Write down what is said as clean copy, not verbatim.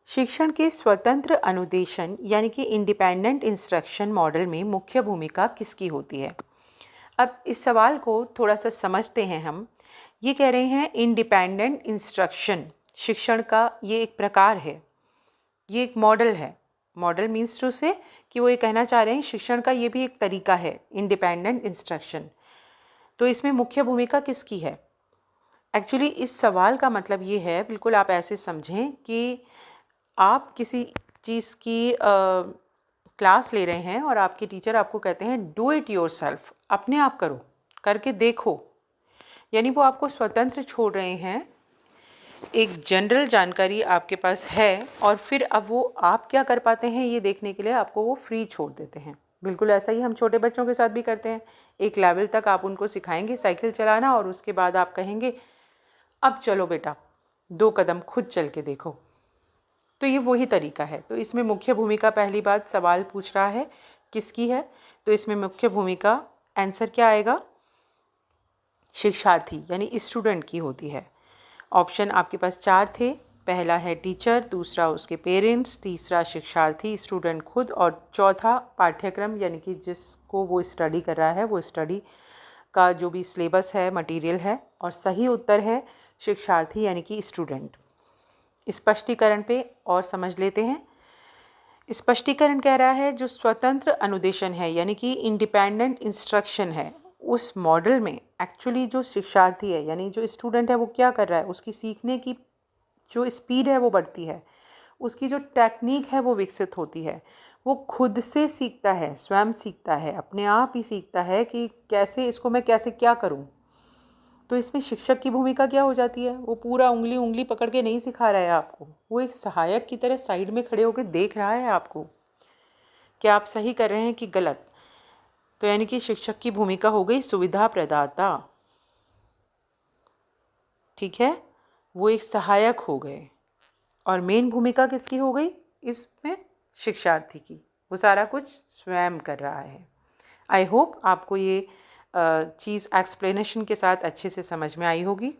शिक्षण के स्वतंत्र अनुदेशन यानी कि इंडिपेंडेंट इंस्ट्रक्शन मॉडल में मुख्य भूमिका किसकी होती है। अब इस सवाल को थोड़ा सा समझते हैं हम। ये कह रहे हैं इंडिपेंडेंट इंस्ट्रक्शन शिक्षण का ये एक प्रकार है, ये एक मॉडल है। मॉडल मीन्स टू से कि वो ये कहना चाह रहे हैं शिक्षण का ये भी एक तरीका है, इंडिपेंडेंट इंस्ट्रक्शन। तो इसमें मुख्य भूमिका किसकी है? एक्चुअली इस सवाल का मतलब ये है, बिल्कुल आप ऐसे समझें कि आप किसी चीज़ की क्लास ले रहे हैं और आपके टीचर आपको कहते हैं डू इट योरसेल्फ, अपने आप करो, करके देखो। यानी वो आपको स्वतंत्र छोड़ रहे हैं, एक जनरल जानकारी आपके पास है और फिर अब वो आप क्या कर पाते हैं ये देखने के लिए आपको वो फ्री छोड़ देते हैं। बिल्कुल ऐसा ही हम छोटे बच्चों के साथ भी करते हैं। एक लेवल तक आप उनको सिखाएंगे साइकिल चलाना और उसके बाद आप कहेंगे अब चलो बेटा 2 कदम खुद चल के देखो। तो ये वही तरीका है। तो इसमें मुख्य भूमिका, पहली बात सवाल पूछ रहा है किसकी है, तो इसमें मुख्य भूमिका आंसर क्या आएगा? शिक्षार्थी यानी स्टूडेंट की होती है। ऑप्शन आपके पास 4 थे। पहला है टीचर, दूसरा उसके पेरेंट्स, तीसरा शिक्षार्थी स्टूडेंट खुद और चौथा पाठ्यक्रम यानी कि जिसको वो स्टडी कर रहा है वो स्टडी का जो भी सिलेबस है, मटेरियल है। और सही उत्तर है शिक्षार्थी यानी कि स्टूडेंट। स्पष्टीकरण पे और समझ लेते हैं। स्पष्टीकरण कह रहा है जो स्वतंत्र अनुदेशन है यानी कि इंडिपेंडेंट इंस्ट्रक्शन है, उस मॉडल में एक्चुअली जो शिक्षार्थी है यानी जो स्टूडेंट है वो क्या कर रहा है, उसकी सीखने की जो स्पीड है वो बढ़ती है, उसकी जो टेक्निक है वो विकसित होती है, वो खुद से सीखता है, स्वयं सीखता है, अपने आप ही सीखता है कि कैसे इसको मैं कैसे क्या करूं। तो इसमें शिक्षक की भूमिका क्या हो जाती है? वो पूरा उंगली उंगली पकड़ के नहीं सिखा रहा है आपको, वो एक सहायक की तरह साइड में खड़े होकर देख रहा है आपको क्या आप सही कर रहे हैं कि गलत। तो यानी कि शिक्षक की भूमिका हो गई सुविधा प्रदाता, ठीक है, वो एक सहायक हो गए। और मेन भूमिका किसकी हो गई इसमें? शिक्षार्थी की, वो सारा कुछ स्वयं कर रहा है। आई होप आपको ये चीज़ एक्सप्लेनेशन के साथ अच्छे से समझ में आई होगी।